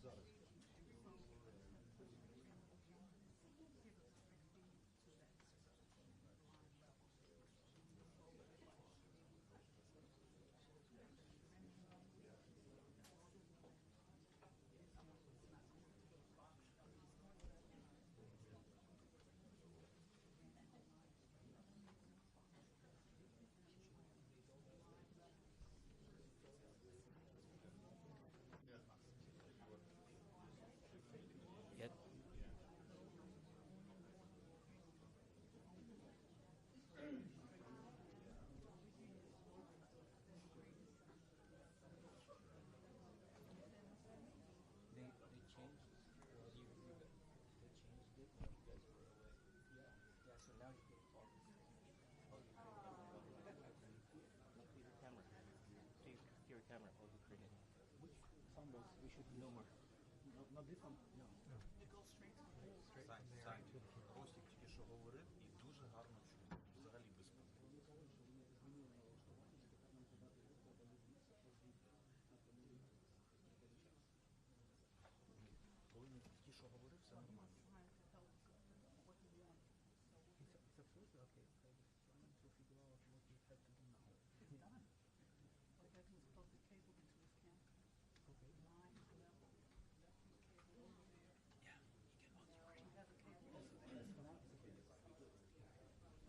Yet. They changed. They changed it when you guys were away. Yeah. So now you get all this. Look to your camera. To your camera. All Ukrainian. Which symbols we should know more? Not this one? No. It goes straight to the Сань, Ростик тільки що говорив і дуже гарно чув. Взагалі без проблем. Коли він тільки що говорив, все нормально. It's absolutely okay. Trying to figure out what we have to do now. It's done. But that was plug the cable into his camp. Okay. Line level. That's his cable over there. Yeah, you can We have a cable over there.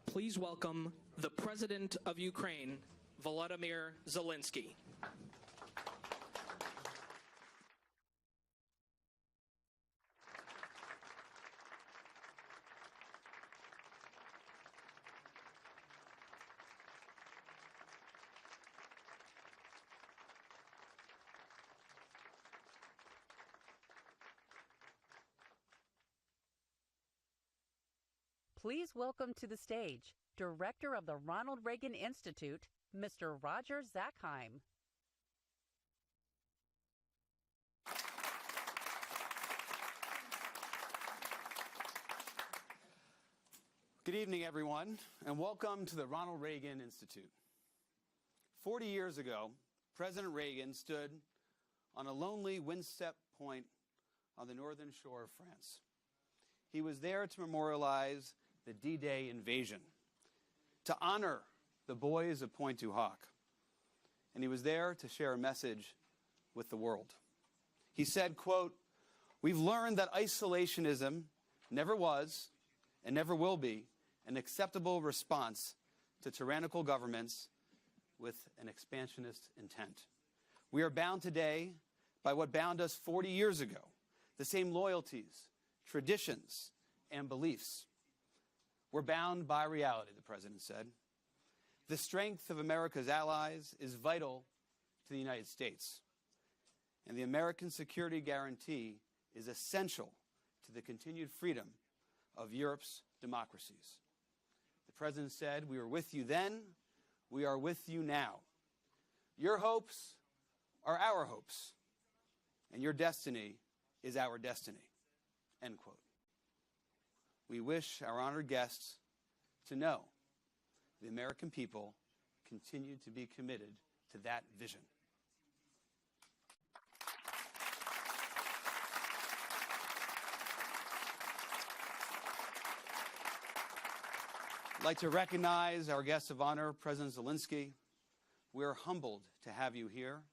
Please welcome the President of Ukraine, Volodymyr Zelenskiy. Please welcome to the stage, Director of the Ronald Reagan Institute, Mr. Roger Zakheim. Good evening, everyone, and welcome to the Ronald Reagan Institute. 40 years ago, President Reagan stood on a lonely windstep point on the northern shore of France. He was there to memorialize the D-Day invasion, to honor the boys of Pointe-du-Hoc, and he was there to share a message with the world. He said, quote, "We've learned that isolationism never was and never will be an acceptable response to tyrannical governments with an expansionist intent. We are bound today by what bound us 40 years ago, the same loyalties, traditions, and beliefs. We're bound by reality," the president said. "The strength of America's allies is vital to the United States, and the American security guarantee is essential to the continued freedom of Europe's democracies." The president said, "We were with you then, we are with you now. Your hopes are our hopes, and your destiny is our destiny," end quote. We wish our honored guests to know the American people continue to be committed to that vision. I'd like to recognize our guest of honor, President Zelensky. We are humbled to have you here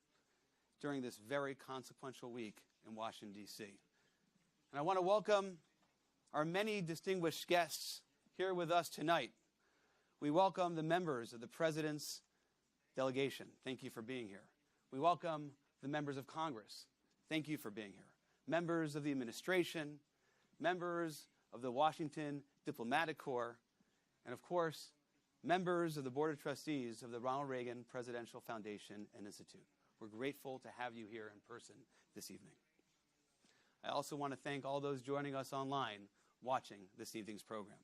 during this very consequential week in Washington, D.C. And I want to welcome our many distinguished guests here with us tonight. We welcome the members of the President's delegation. Thank you for being here. We welcome the members of Congress. Thank you for being here. Members of the administration, members of the Washington Diplomatic Corps, and of course, members of the Board of Trustees of the Ronald Reagan Presidential Foundation and Institute. We're grateful to have you here in person this evening. I also want to thank all those joining us online watching this evening's program.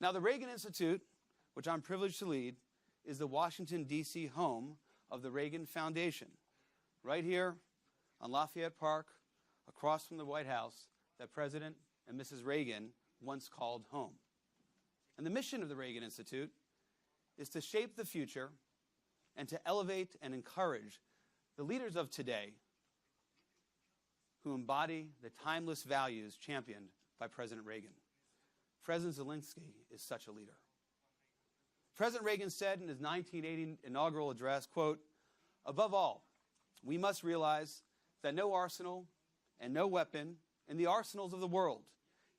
Now, the Reagan Institute, which I'm privileged to lead, is the Washington, D.C. home of the Reagan Foundation, right here on Lafayette Park, across from the White House, that President and Mrs. Reagan once called home. And the mission of the Reagan Institute is to shape the future and to elevate and encourage the leaders of today who embody the timeless values championed by President Reagan. President Zelensky is such a leader. President Reagan said in his 1980 inaugural address, quote, "Above all, we must realize that no arsenal and no weapon in the arsenals of the world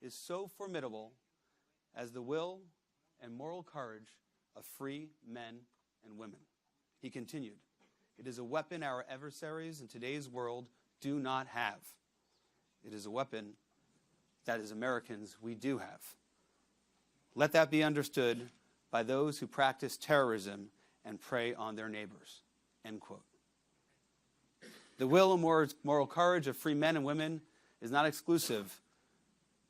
is so formidable as the will and moral courage of free men and women." He continued, "It is a weapon our adversaries in today's world do not have. It is a weapon that as Americans we do have. Let that be understood by those who practice terrorism and prey on their neighbors," end quote. The will and moral courage of free men and women is not exclusive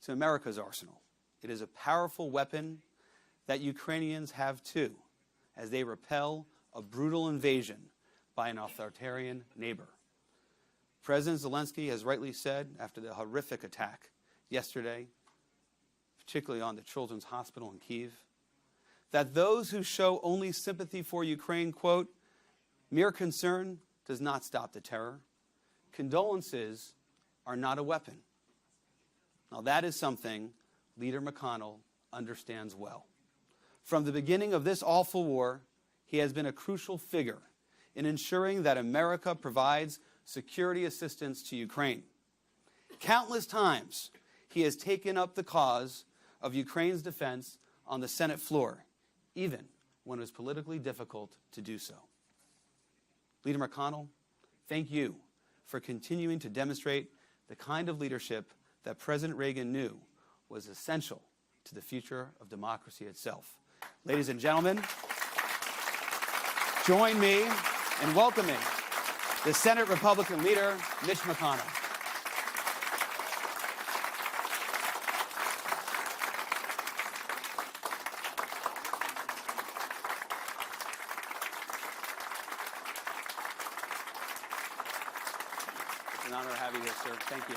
to America's arsenal. It is a powerful weapon that Ukrainians have too, as they repel a brutal invasion by an authoritarian neighbor. President Zelensky has rightly said, after the horrific attack yesterday, particularly on the Children's Hospital in Kyiv, that those who show only sympathy for Ukraine, quote, "Mere concern does not stop the terror. Condolences are not a weapon." Now that is something Leader McConnell understands well. From the beginning of this awful war, he has been a crucial figure in ensuring that America provides security assistance to Ukraine. Countless times, he has taken up the cause of Ukraine's defense on the Senate floor, even when it was politically difficult to do so. Leader McConnell, thank you for continuing to demonstrate the kind of leadership that President Reagan knew was essential to the future of democracy itself. Ladies and gentlemen, join me in welcoming the Senate Republican leader, Mitch McConnell. It's an honor to have you here, sir. Thank you.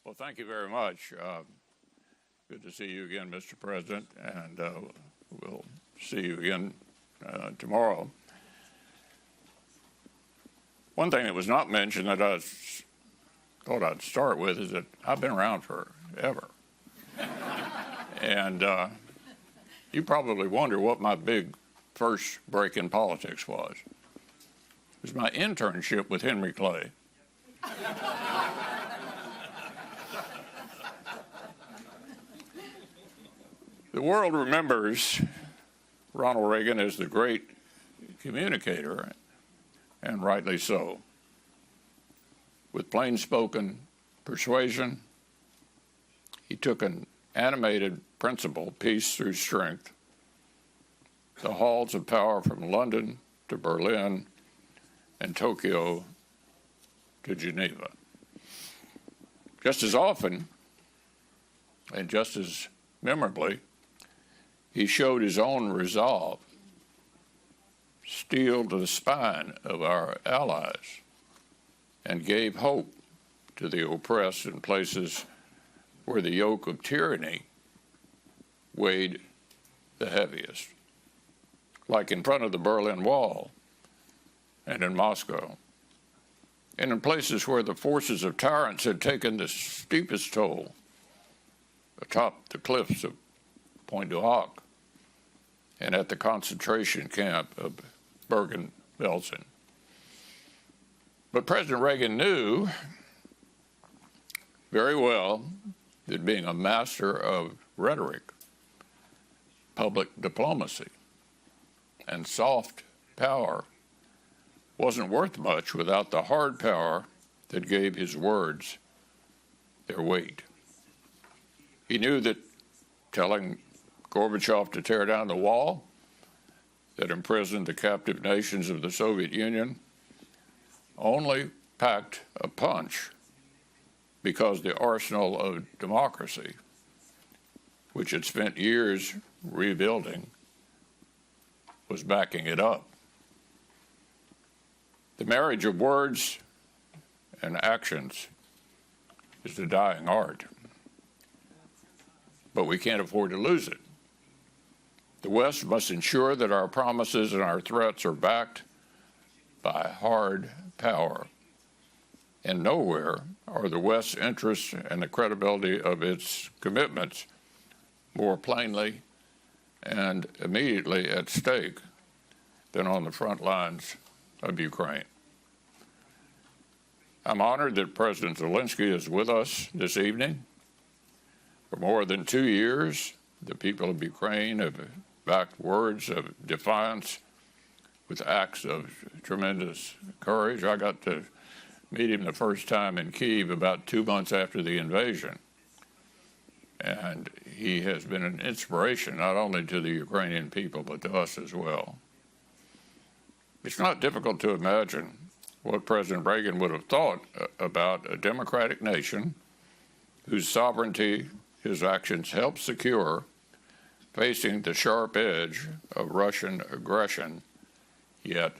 Well, thank you very much. Good to see you again, Mr. President, and we'll see you again tomorrow. One thing that was not mentioned that I thought I'd start with is that I've been around forever. And you probably wonder what my big first break in politics was. It was my internship with Henry Clay. The world remembers Ronald Reagan as the great communicator, and rightly so. With plain-spoken persuasion, he took an animated principle, peace through strength, the halls of power from London to Berlin and Tokyo to Geneva. Just as often, and just as memorably, he showed his own resolve, steel to the spine of our allies, and gave hope to the oppressed in places where the yoke of tyranny weighed the heaviest, like in front of the Berlin Wall and in Moscow, and in places where the forces of tyrants had taken the steepest toll, atop the cliffs of Pointe du Hoc and at the concentration camp of Bergen-Belsen. But President Reagan knew very well that being a master of rhetoric, public diplomacy, and soft power wasn't worth much without the hard power that gave his words their weight. He knew that telling Gorbachev to tear down the wall that imprisoned the captive nations of the Soviet Union only packed a punch because the arsenal of democracy, which had spent years rebuilding, was backing it up. The marriage of words and actions is the dying art, but we can't afford to lose it. The West must ensure that our promises and our threats are backed by hard power. And nowhere are the West's interests and the credibility of its commitments more plainly and immediately at stake than on the front lines of Ukraine. I'm honored that President Zelensky is with us this evening. For more than 2 years, the people of Ukraine have backed words of defiance with acts of tremendous courage. I got to meet him the first time in Kyiv about 2 months after the invasion. And he has been an inspiration not only to the Ukrainian people, but to us as well. It's not difficult to imagine what President Reagan would have thought about a democratic nation whose sovereignty his actions helped secure, facing the sharp edge of Russian aggression yet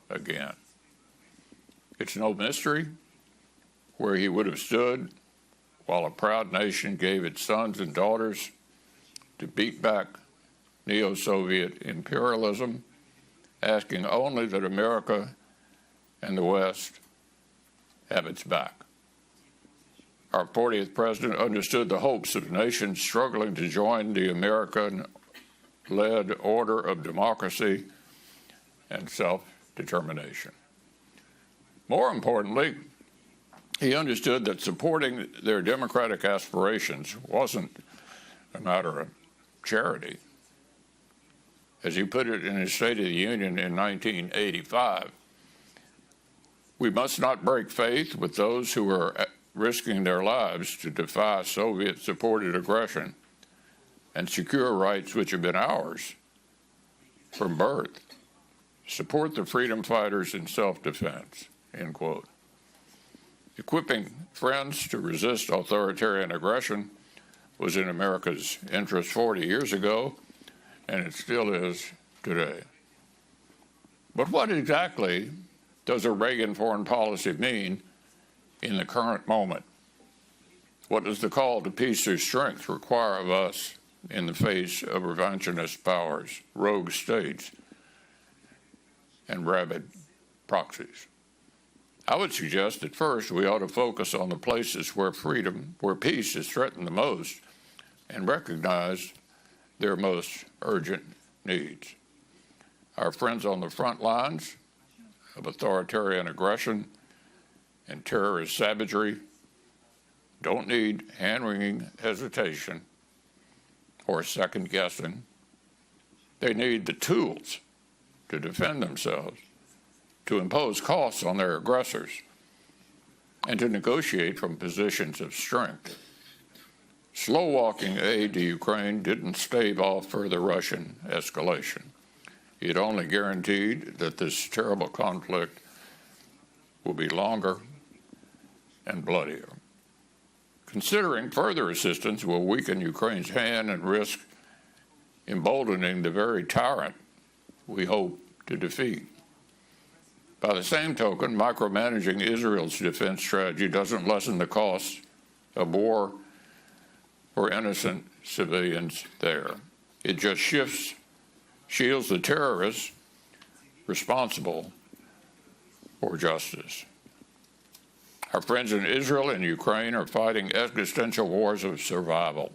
again. It's no mystery where he would have stood while a proud nation gave its sons and daughters to beat back neo-Soviet imperialism, asking only that America and the West have its back. Our 40th president understood the hopes of nations struggling to join the American-led order of democracy and self-determination. More importantly, he understood that supporting their democratic aspirations wasn't a matter of charity. As he put it in his State of the Union in 1985, we must not break faith with those who are risking their lives to defy Soviet-supported aggression and secure rights which have been ours from birth. Support the freedom fighters in self-defense, end quote. Equipping friends to resist authoritarian aggression was in America's interest 40 years ago, and it still is today. But what exactly does a Reagan foreign policy mean in the current moment? What does the call to peace through strength require of us in the face of revanchist powers, rogue states, and rabid proxies? I would suggest that first we ought to focus on the places where peace is threatened the most, and recognize their most urgent needs. Our friends on the front lines of authoritarian aggression and terrorist savagery don't need hand-wringing hesitation or second guessing. They need the tools to defend themselves, to impose costs on their aggressors, and to negotiate from positions of strength. Slow-walking aid to Ukraine didn't stave off further Russian escalation. It only guaranteed that this terrible conflict will be longer and bloodier. Considering further assistance will weaken Ukraine's hand and risk emboldening the very tyrant we hope to defeat. By the same token, micromanaging Israel's defense strategy doesn't lessen the costs of war for innocent civilians there. It just shields the terrorists responsible for justice. Our friends in Israel and Ukraine are fighting existential wars of survival.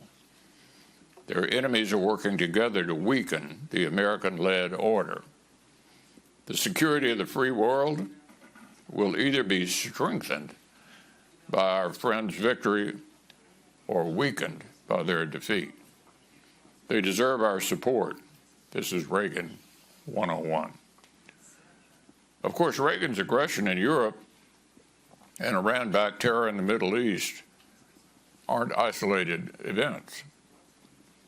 Their enemies are working together to weaken the American-led order. The security of the free world will either be strengthened by our friends' victory or weakened by their defeat. They deserve our support. This is Reagan 101. Of course, Reagan's aggression in Europe and Iran-backed terror in the Middle East aren't isolated events.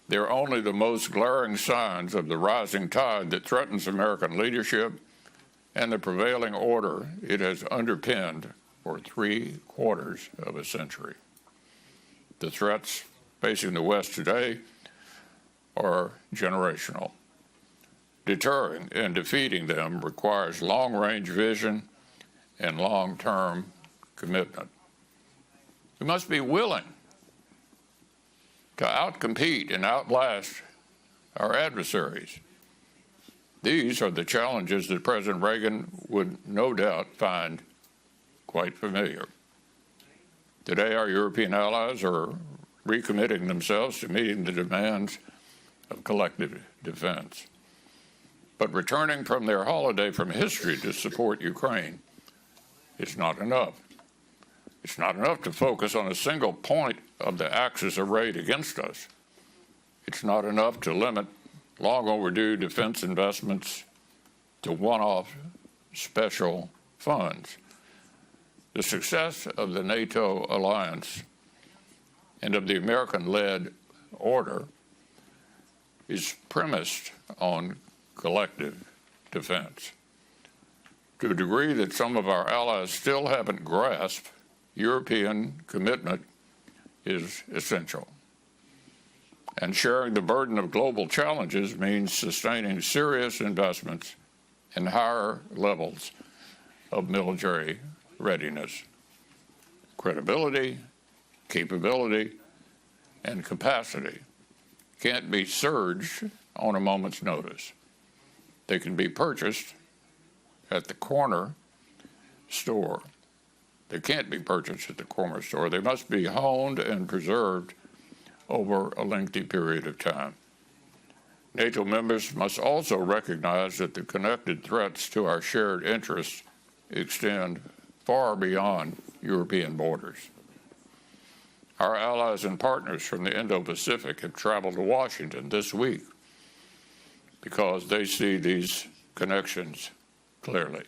They're only the most glaring signs of the rising tide that threatens American leadership and the prevailing order it has underpinned for 3/4 of a century. The threats facing the West today are generational. Deterring and defeating them requires long-range vision and long-term commitment. We must be willing to outcompete and outlast our adversaries. These are the challenges that President Reagan would no doubt find quite familiar. Today, our European allies are recommitting themselves to meeting the demands of collective defense. But returning from their holiday from history to support Ukraine is not enough. It's not enough to focus on a single point of the axis arrayed against us. It's not enough to limit long overdue defense investments to one-off special funds. The success of the NATO alliance and of the American-led order is premised on collective defense. To a degree that some of our allies still haven't grasped, European commitment is essential. And sharing the burden of global challenges means sustaining serious investments in higher levels of military readiness. Credibility, capability, and capacity can't be surged on a moment's notice. They can be purchased at the corner store. They can't be purchased at the corner store. They must be honed and preserved over a lengthy period of time. NATO members must also recognize that the connected threats to our shared interests extend far beyond European borders. Our allies and partners from the Indo-Pacific have traveled to Washington this week because they see these connections clearly,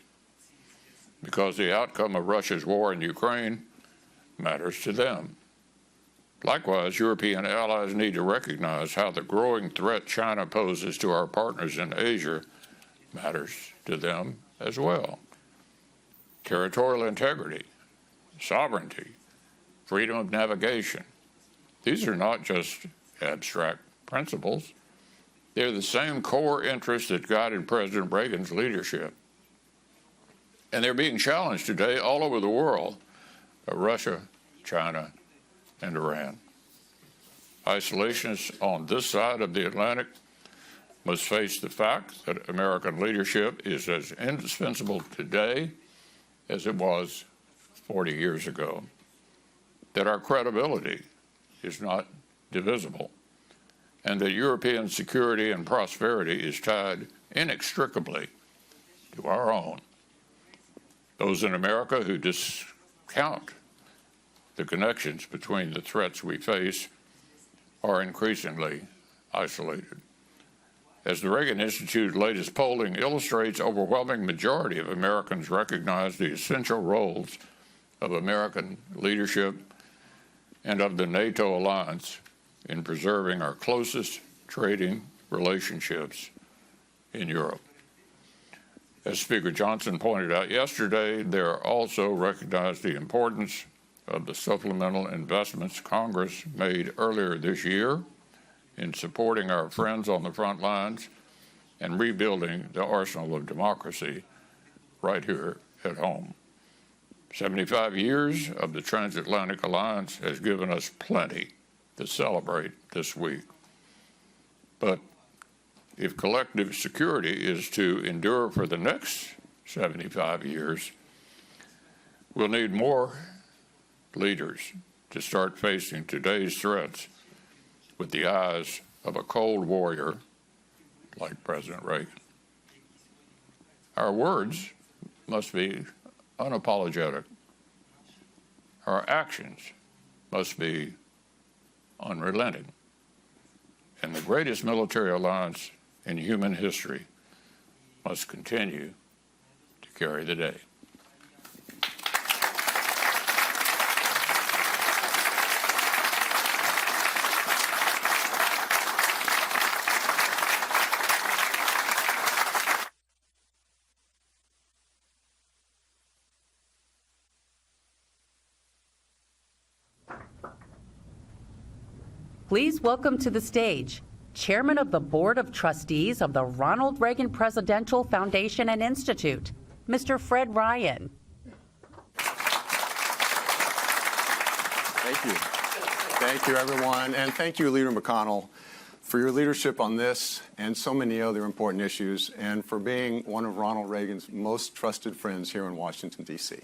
because the outcome of Russia's war in Ukraine matters to them. Likewise, European allies need to recognize how the growing threat China poses to our partners in Asia matters to them as well. Territorial integrity, sovereignty, freedom of navigation. These are not just abstract principles. They're the same core interests that guided President Reagan's leadership. And they're being challenged today all over the world by Russia, China, and Iran. Isolationists on this side of the Atlantic must face the fact that American leadership is as indispensable today as it was 40 years ago, that our credibility is not divisible, and that European security and prosperity is tied inextricably to our own. Those in America who discount the connections between the threats we face are increasingly isolated. As the Reagan Institute's latest polling illustrates, overwhelming majority of Americans recognize the essential roles of American leadership and of the NATO alliance in preserving our closest trading relationships in Europe. As Speaker Johnson pointed out yesterday, they also recognize the importance of the supplemental investments Congress made earlier this year in supporting our friends on the front lines and rebuilding the arsenal of democracy right here at home. 75 years of the transatlantic alliance has given us plenty to celebrate this week. But if collective security is to endure for the next 75 years, we'll need more leaders to start facing today's threats with the eyes of a cold warrior like President Reagan. Our words must be unapologetic. Our actions must be unrelenting. And the greatest military alliance in human history must continue to carry the day. Please welcome to the stage Chairman of the Board of Trustees of the Ronald Reagan Presidential Foundation and Institute, Mr. Fred Ryan. Thank you. Thank you, everyone. And thank you, Leader McConnell, for your leadership on this and so many other important issues, and for being one of Ronald Reagan's most trusted friends here in Washington, D.C.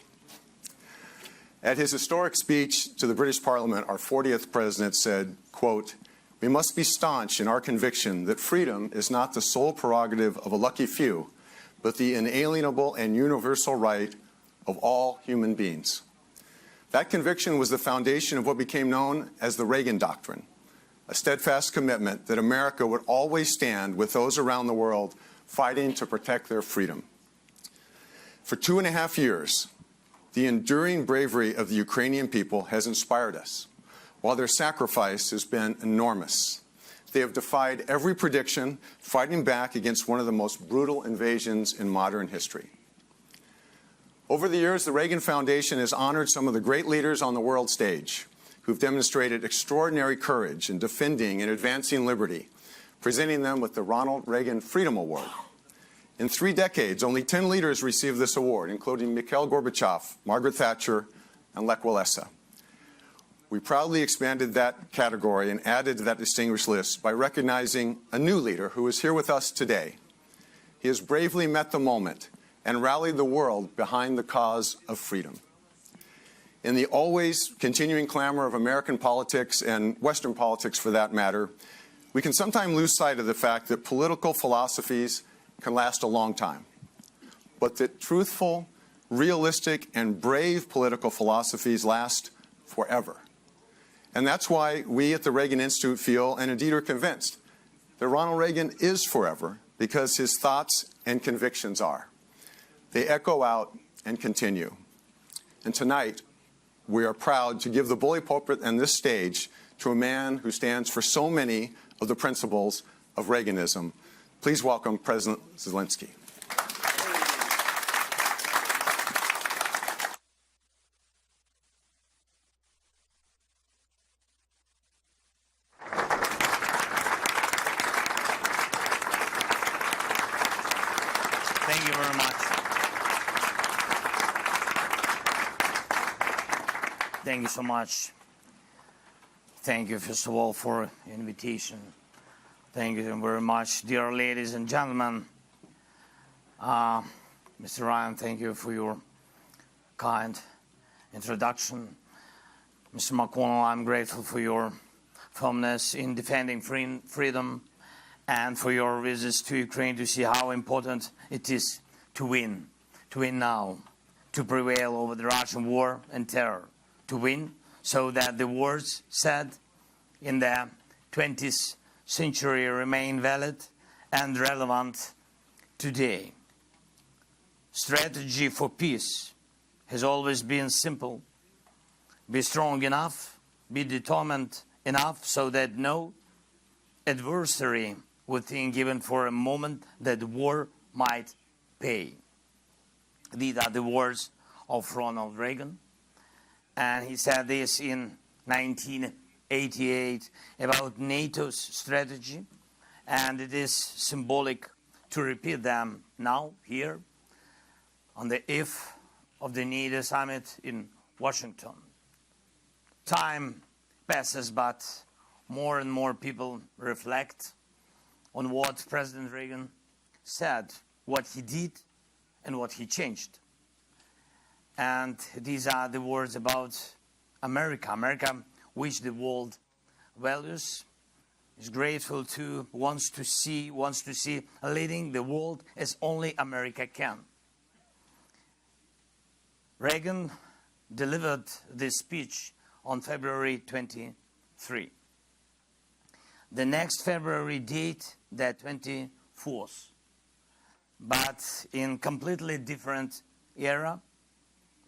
At his historic speech to the British Parliament, our 40th president said, quote, "We must be staunch in our conviction that freedom is not the sole prerogative of a lucky few, but the inalienable and universal right of all human beings." That conviction was the foundation of what became known as the Reagan Doctrine, a steadfast commitment that America would always stand with those around the world fighting to protect their freedom. For 2.5 years, the enduring bravery of the Ukrainian people has inspired us, while their sacrifice has been enormous. They have defied every prediction, fighting back against one of the most brutal invasions in modern history. Over the years, the Reagan Foundation has honored some of the great leaders on the world stage who've demonstrated extraordinary courage in defending and advancing liberty, presenting them with the Ronald Reagan Freedom Award. In 3 decades, only 10 leaders received this award, including Mikhail Gorbachev, Margaret Thatcher, and Lech Walesa. We proudly expanded that category and added to that distinguished list by recognizing a new leader who is here with us today. He has bravely met the moment and rallied the world behind the cause of freedom. In the always continuing clamor of American politics and Western politics for that matter, we can sometimes lose sight of the fact that political philosophies can last a long time, but that truthful, realistic and brave political philosophies last forever. And that's why we at the Reagan Institute feel, and indeed are convinced, that Ronald Reagan is forever, because his thoughts and convictions are. They echo out and continue. And tonight, we are proud to give the bully pulpit and this stage to a man who stands for so many of the principles of Reaganism. Please welcome President Zelensky. Thank you very much. Thank you so much. Thank you, first of all, for the invitation. Thank you very much, dear ladies and gentlemen. Mr. Ryan, thank you for your kind introduction. Mr. McConnell, I'm grateful for your firmness in defending freedom and for your visits to Ukraine to see how important it is to win now, to prevail over the Russian war and terror, to win so that the words said in the 20th century remain valid and relevant today. Strategy for peace has always been simple. Be strong enough, be determined enough so that no adversary would think even for a moment that war might pay. These are the words of Ronald Reagan. And he said this in 1988 about NATO's strategy. And it is symbolic to repeat them now, here, on the eve of the NATO summit in Washington. Time passes, but more and more people reflect on what President Reagan said, what he did, and what he changed. And these are the words about America. America, which the world values, is grateful to, wants to see leading the world as only America can. Reagan delivered this speech on February 23. The next February date, the 24th, but in completely different era,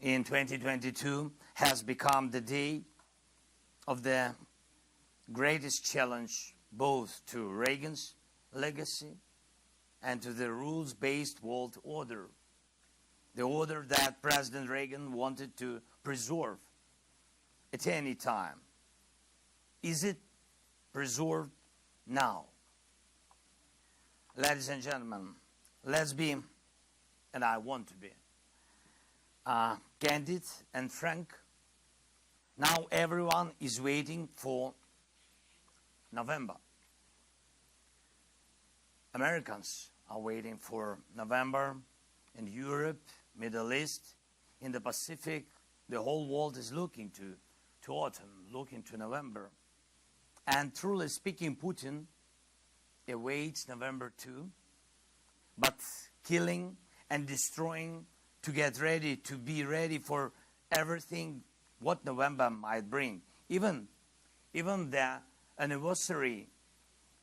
in 2022, has become the day of the greatest challenge both to Reagan's legacy and to the rules-based world order, the order that President Reagan wanted to preserve at any time. Is it preserved now? Ladies and gentlemen, let's be, and I want to be, candid and frank. Now everyone is waiting for November. Americans are waiting for November. In Europe, Middle East, in the Pacific, the whole world is looking to autumn, looking to November. And truly speaking, Putin awaits November too, but killing and destroying to get ready, to be ready for everything what November might bring. Even the anniversary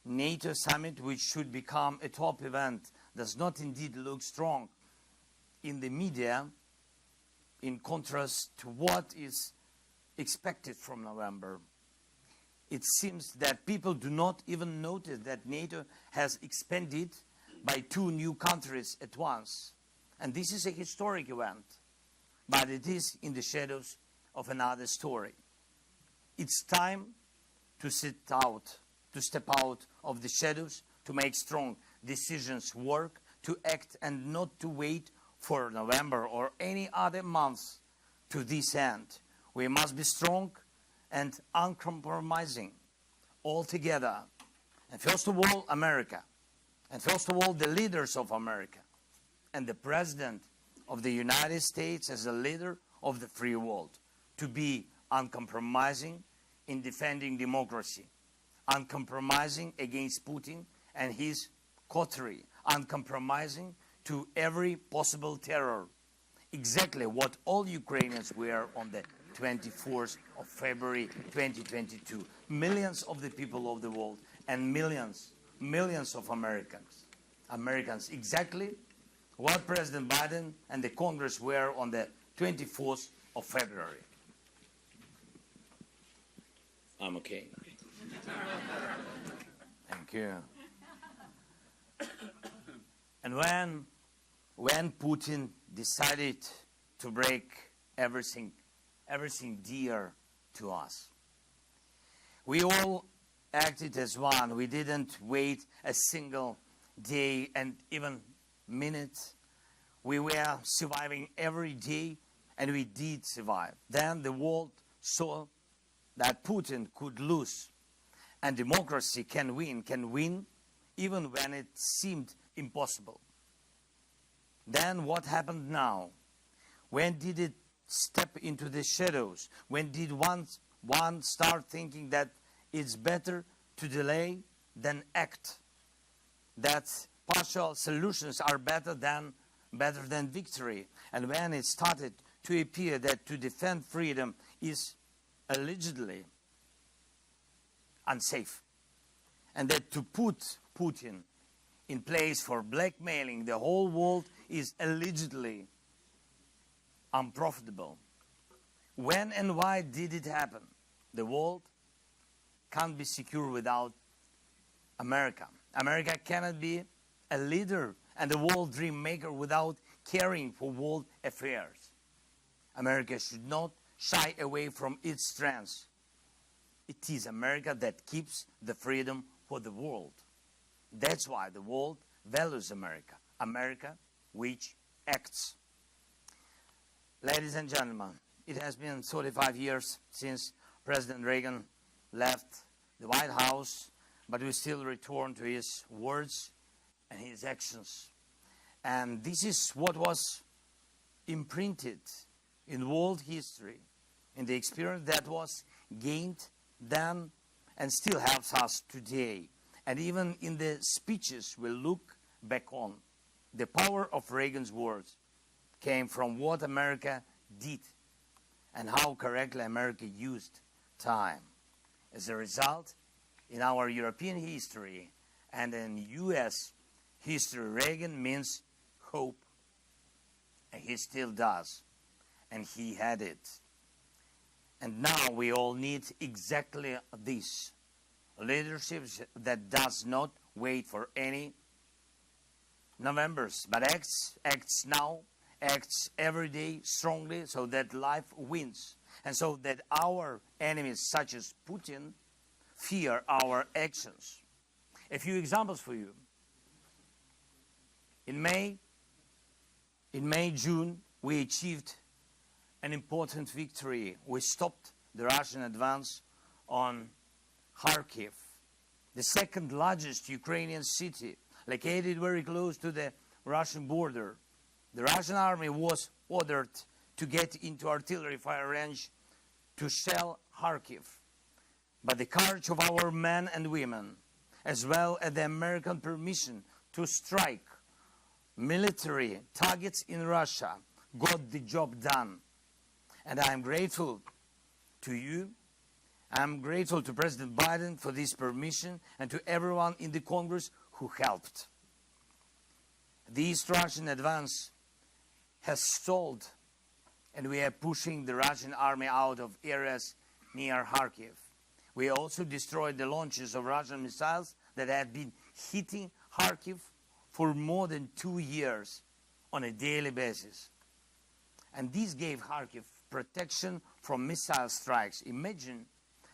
NATO summit, which should become a top event, does not indeed look strong in the media in contrast to what is expected from November. It seems that people do not even notice that NATO has expanded by 2 new countries at once. And this is a historic event, but it is in the shadows of another story. It's time to step out of the shadows, to make strong decisions work, to act and not to wait for November or any other month to this end. We must be strong and uncompromising all together. And first of all, America. And first of all, the leaders of America. And the President of the United States as a leader of the free world. To be uncompromising in defending democracy. Uncompromising against Putin and his coterie. Uncompromising to every possible terror exactly what all Ukrainians were on the 24th of February 2022. Millions of the people of the world and millions of Americans exactly what President Biden and the Congress were on the 24th of February. I'm okay. Thank you. And when Putin decided to break everything dear to us, we all acted as one. We didn't wait a single day and even minute. We were surviving every day, and we did survive. Then the world saw that Putin could lose, and democracy can win even when it seemed impossible. Then what happened now? When did it step into the shadows? When did one start thinking that it's better to delay than act? That partial solutions are better than victory? And when it started to appear that to defend freedom is allegedly unsafe, and that to put Putin in place for blackmailing the whole world is allegedly unprofitable. When and why did it happen? The world can't be secure without America. America cannot be a leader and a world dream maker without caring for world affairs. America should not shy away from its strengths. It is America that keeps the freedom for the world. That's why the world values America. America which acts. Ladies and gentlemen, it has been 35 years since President Reagan left the White House, but we still return to his words and his actions. And this is what was imprinted in world history, in the experience that was gained then and still helps us today. And even in the speeches we look back on, the power of Reagan's words came from what America did and how correctly America used time. As a result, in our European history and in US history, Reagan means hope. And he still does. And he had it. And now we all need exactly this. Leadership that does not wait for any Novembers, but acts now, acts every day strongly so that life wins. And so that our enemies, such as Putin, fear our actions. A few examples for you. In May, June, we achieved an important victory. We stopped the Russian advance on Kharkiv, the second largest Ukrainian city, located very close to the Russian border. The Russian army was ordered to get into artillery fire range to shell Kharkiv. But the courage of our men and women, as well as the American permission to strike military targets in Russia, got the job done. And I am grateful to you. I'm grateful to President Biden for this permission and to everyone in the Congress who helped. This Russian advance has stalled, and we are pushing the Russian army out of areas near Kharkiv. We also destroyed the launches of Russian missiles that had been hitting Kharkiv for more than 2 years on a daily basis. And this gave Kharkiv protection from missile strikes. Imagine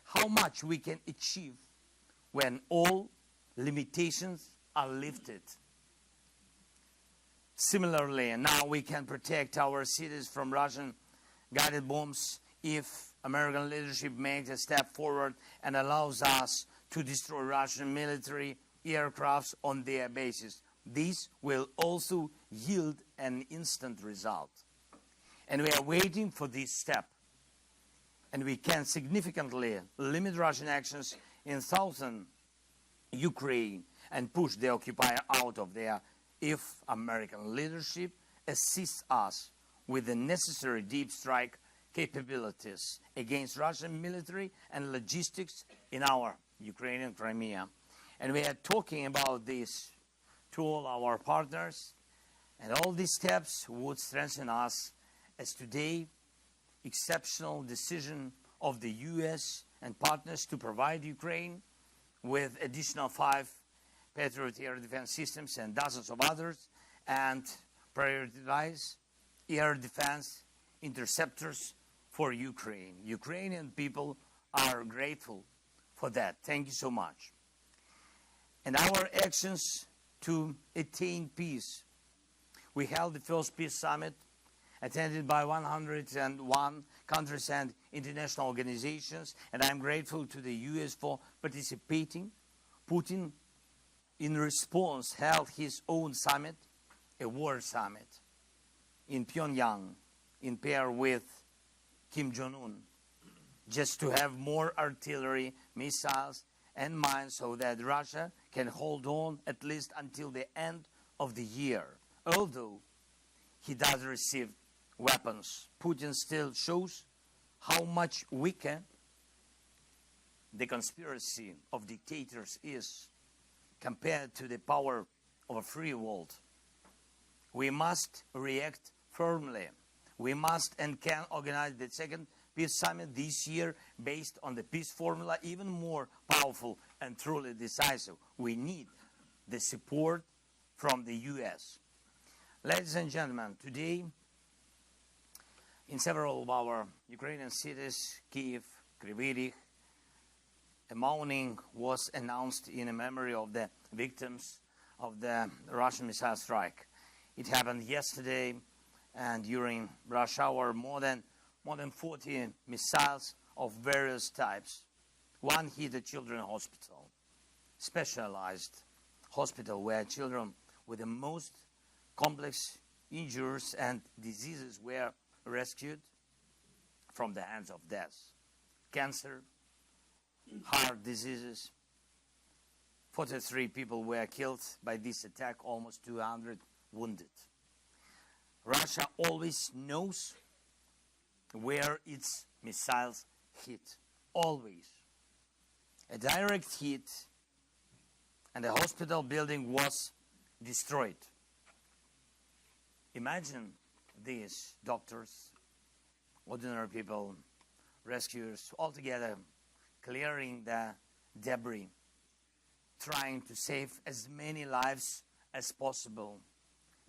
how much we can achieve when all limitations are lifted. Similarly, now we can protect our cities from Russian guided bombs if American leadership makes a step forward and allows us to destroy Russian military aircrafts on their bases. This will also yield an instant result. And we are waiting for this step. And we can significantly limit Russian actions in southern Ukraine and push the occupier out of there if American leadership assists us with the necessary deep strike capabilities against Russian military and logistics in our Ukrainian Crimea. And we are talking about this to all our partners, and all these steps would strengthen us as today exceptional decision of the US and partners to provide Ukraine with additional 5 Patriot air defense systems and dozens of others, and prioritize air defense interceptors for Ukraine. Ukrainian people are grateful for that. Thank you so much. And our actions to attain peace. We held the first peace summit attended by 101 countries and international organizations, and I'm grateful to the US for participating. Putin, in response, held his own summit, a war summit, in Pyongyang, in pair with Kim Jong-un, just to have more artillery, missiles, and mines so that Russia can hold on at least until the end of the year. Although he does receive weapons, Putin still shows how much weaker the conspiracy of dictators is compared to the power of a free world. We must react firmly. We must and can organize the second peace summit this year based on the peace formula, even more powerful and truly decisive. We need the support from the US. Ladies and gentlemen, today in several of our Ukrainian cities, Kyiv, Kryvyi Rih, a mourning was announced in memory of the victims of the Russian missile strike. It happened yesterday, and during rush hour, more than 40 missiles of various types. One hit a children's hospital, specialized hospital where children with the most complex injuries and diseases were rescued from the hands of death. Cancer, heart diseases. 43 people were killed by this attack, almost 200 wounded. Russia always knows where its missiles hit. Always. A direct hit, and the hospital building was destroyed. Imagine these doctors, ordinary people, rescuers, all together clearing the debris, trying to save as many lives as possible.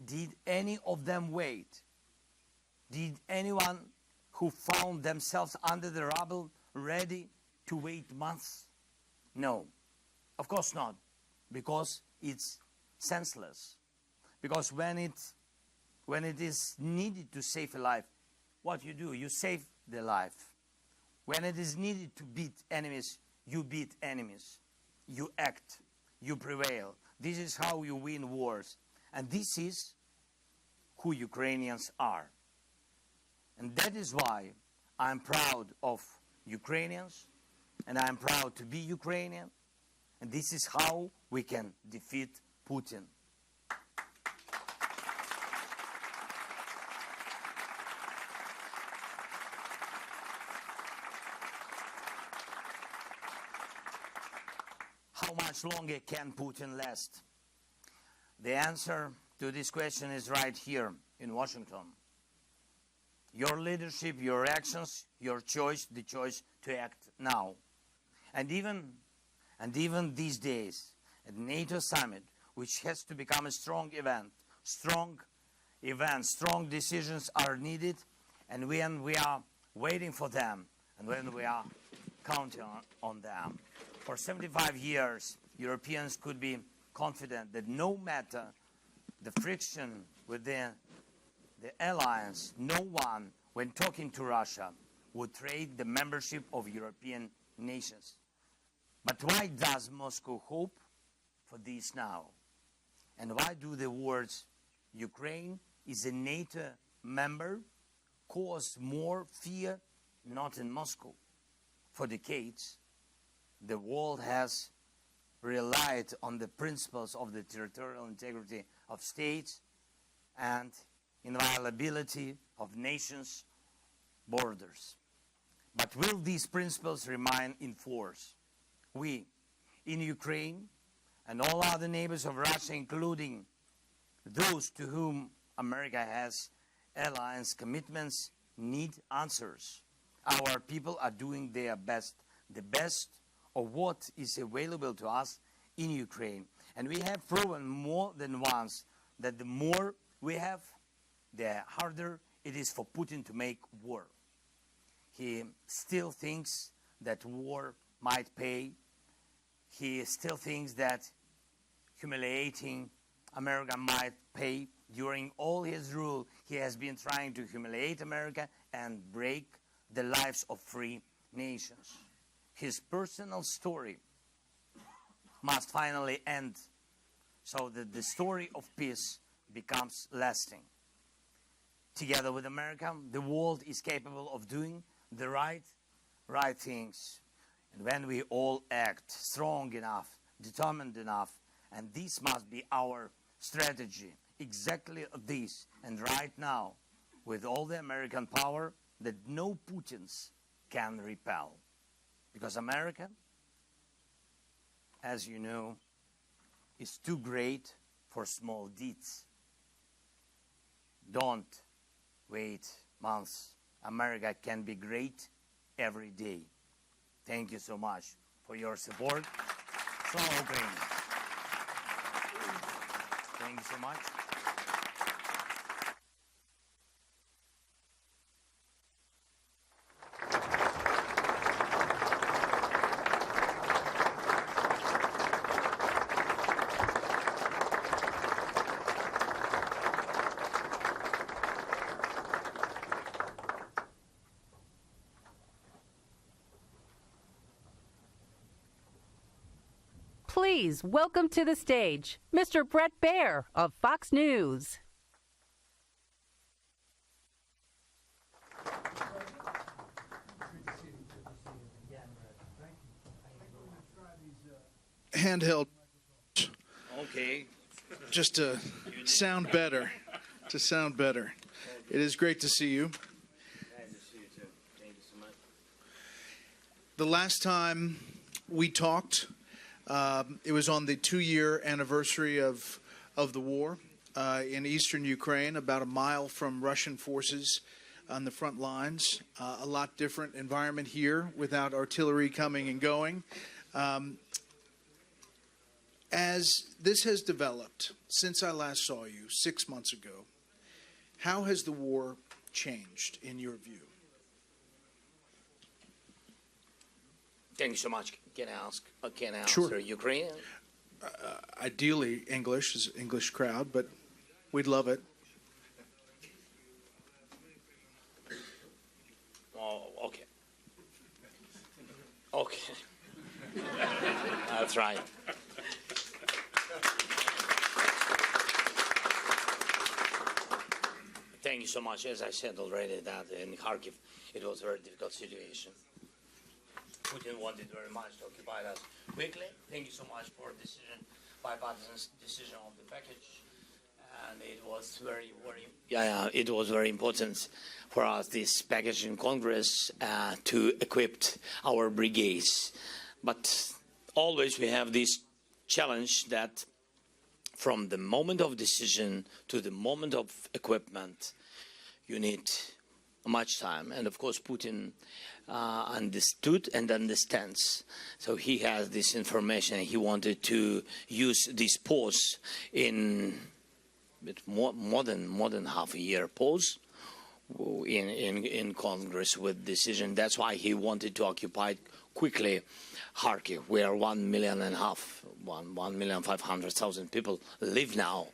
Did any of them wait? Did anyone who found themselves under the rubble ready to wait months? No, of course not, because it's senseless. Because when it is needed to save a life, what you do? You save the life. When it is needed to beat enemies, you beat enemies. You act. You prevail. This is how you win wars. And this is who Ukrainians are. And that is why I'm proud of Ukrainians, and I'm proud to be Ukrainian. And this is how we can defeat Putin. How much longer can Putin last? The answer to this question is right here in Washington. Your leadership, your actions, your choice, the choice to act now. And even these days, at NATO summit, which has to become a strong event, strong decisions are needed, and when we are waiting for them, and when we are counting on them. For 75 years, Europeans could be confident that no matter the friction within the alliance, no one, when talking to Russia, would trade the membership of European nations. But why does Moscow hope for this now? And why do the words, Ukraine is a NATO member, cause more fear? Not in Moscow. For decades, the world has relied on the principles of the territorial integrity of states and inviolability of nations' borders. But will these principles remain in force? We, in Ukraine, and all other neighbors of Russia, including those to whom America has alliance commitments, need answers. Our people are doing their best, the best of what is available to us in Ukraine. And we have proven more than once that the more we have, the harder it is for Putin to make war. He still thinks that war might pay. He still thinks that humiliating America might pay. During all his rule, he has been trying to humiliate America and break the lives of free nations. His personal story must finally end so that the story of peace becomes lasting. Together with America, the world is capable of doing the right things. And when we all act strong enough, determined enough, and this must be our strategy, exactly this, and right now, with all the American power that no Putins can repel. Because America, as you know, is too great for small deeds. Don't wait months. America can be great every day. Thank you so much for your support. Slava Ukraini. Thank you so much. Please welcome to the stage Mr. Bret Baier of Fox News. Handheld. Okay. Just to sound better. It is great to see you. Glad to see you too. Thank you so much. The last time we talked, it was on the 2-year anniversary of the war in eastern Ukraine, about a mile from Russian forces on the front lines. A lot different environment here without artillery coming and going. As this has developed since I last saw you 6 months ago, how has the war changed in your view? Thank you so much. Can I answer Sure. Ukrainian? Ideally English, is English crowd, but we'd love it. Oh, okay. Okay. I'll try. Thank you so much. As I said already, that in Kharkiv, it was a very difficult situation. Putin wanted very much to occupy us quickly. Thank you so much for bipartisan decision of the package. And it was it was very important for us, this package in Congress, to equip our brigades. But always we have this challenge that from the moment of decision to the moment of equipment, you need much time. And of course, Putin understood and understands. So he has this information. He wanted to use this pause in more than half a year pause in Congress with decision. That's why he wanted to occupy quickly Kharkiv, where 1,500,000 people live now,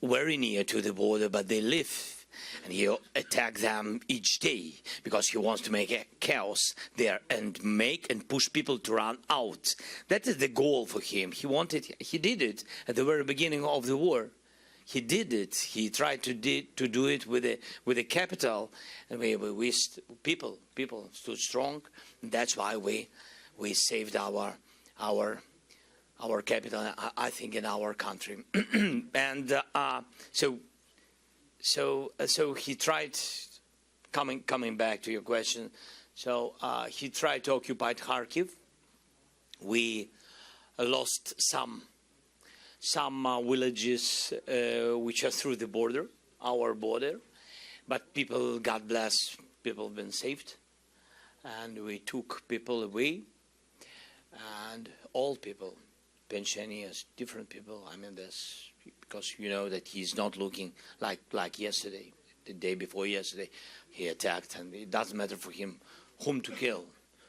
very near to the border, but they live. And he attacks them each day because he wants to make a chaos there and push people to run out. That is the goal for him. He did it at the very beginning of the war. He did it. He tried to do it with a capital, and people stood strong. That's why we saved our capital. I think in our country, and so So he tried, coming back to your question, so he tried to occupy Kharkiv. We lost some villages which are through the border, our border, but people, God bless, people have been saved, and we took people away, and all people, pensioners, different people. I mean, this because you know that he's not looking like yesterday, the day before yesterday, he attacked, and it doesn't matter for him whom to kill,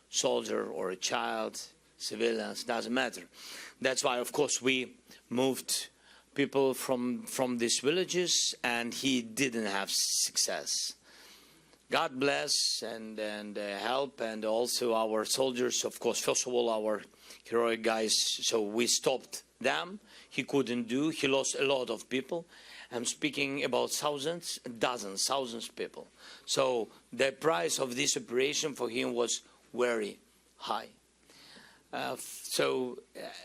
soldier or a child, civilians, doesn't matter. That's why, of course, we moved people from these villages, and he didn't have success. God bless and help, and also our soldiers, of course, first of all, our heroic guys, so we stopped them. He couldn't do, he lost a lot of people. I'm speaking about thousands, dozens, thousands of people. So the price of this operation for him was very high. So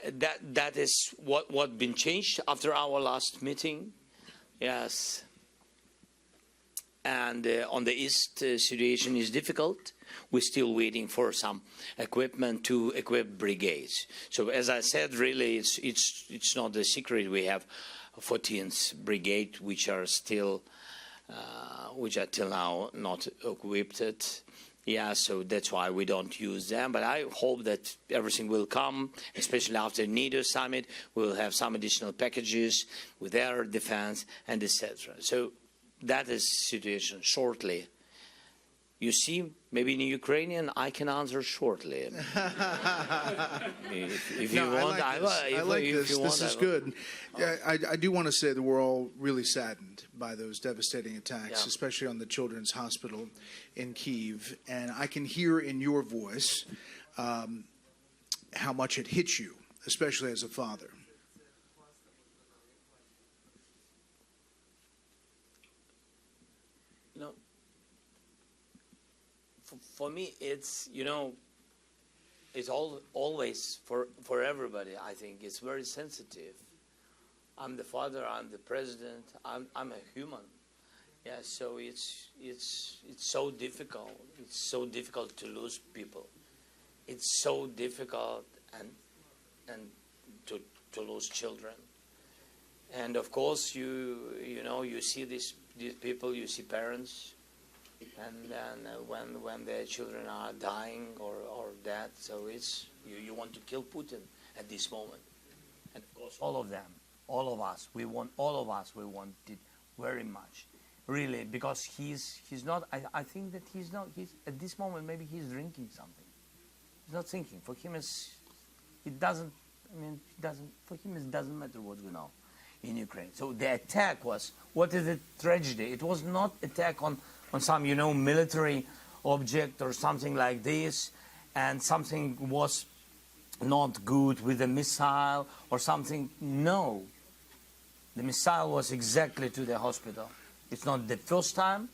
that is what been changed after our last meeting. Yes. And on the east, situation is difficult. We're still waiting for some equipment to equip brigades. So as I said, really, it's not a secret. We have 14th Brigade, which are till now not equipped. Yeah, so that's why we don't use them. But I hope that everything will come, especially after NATO summit. We'll have some additional packages with air defense and etc. So that is situation shortly. You see, maybe in Ukrainian, I can answer shortly. if you want, I like this. This is good. I do want to say that we're all really saddened by those devastating attacks, especially on the Children's Hospital in Kyiv. And I can hear in your voice how much it hits you, especially as a father. For me, it's, you know, it's always for everybody, I think. It's very sensitive. I'm the father, I'm the president, I'm a human. Yeah, so it's so difficult. It's so difficult to lose people. It's so difficult and to lose children. And of course, you know, you see these people, you see parents, and then when their children are dying or dead, so it's you want to kill Putin at this moment. And of course, all of them, all of us, we want it very much, really, because he's not. I think that he's at this moment. Maybe he's drinking something. He's not thinking. For him, it doesn't. I mean, it doesn't. For him, it doesn't matter what's going on in Ukraine. So the attack was, what is the tragedy? It was not attack on some, you know, military object or something like this, and something was not good with a missile or something. No. The missile was exactly to the hospital. It's not the first time,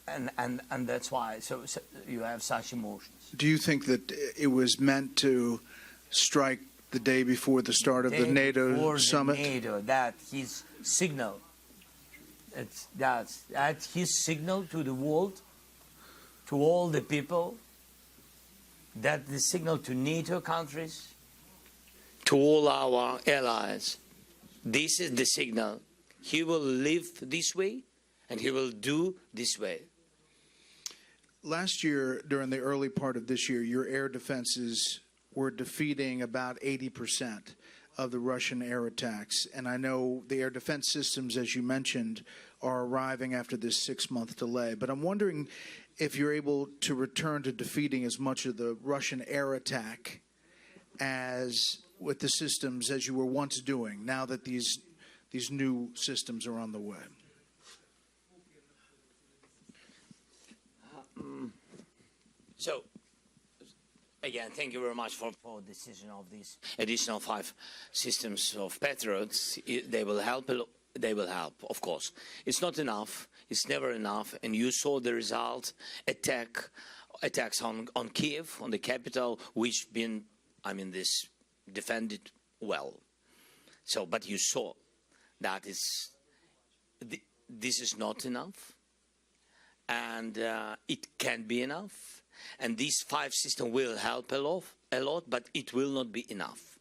and that's why so you have such emotions. Do you think that it was meant to strike the day before the start of the NATO summit? NATO, that his signal. That's his signal to the world, to all the people, that the signal to NATO countries, to all our allies. This is the signal. He will live this way, and he will do this way. Last year, during the early part of this year, your air defenses were defeating about 80% of the Russian air attacks. And I know the air defense systems, as you mentioned, are arriving after this 6-month delay. But I'm wondering if you're able to return to defeating as much of the Russian air attack as with the systems as you were once doing, now that these new systems are on the way. So, again, thank you very much for decision of these additional 5 systems of Patriots. They will help. They will help, of course. It's not enough. It's never enough. And you saw the result: attacks on Kiev, on the capital, which been, I mean, defended well. So, but you saw that this is not enough, and it can be enough, and these 5 systems will help a lot, but it will not be enough.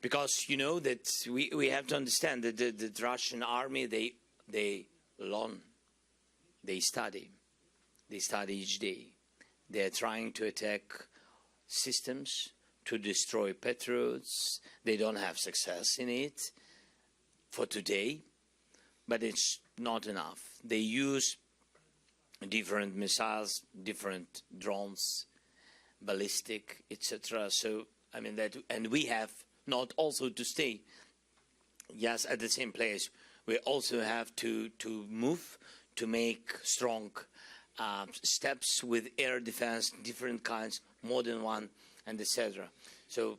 Because you know that we have to understand that the Russian army, they learn, they study each day. They are trying to attack systems, to destroy patriots. They don't have success in it for today, but it's not enough. They use different missiles, different drones, ballistic, etc. So I mean that, and we have not also to stay, yes, at the same place. We also have to move, to make strong steps with air defense, different kinds, more than one, and etc. So,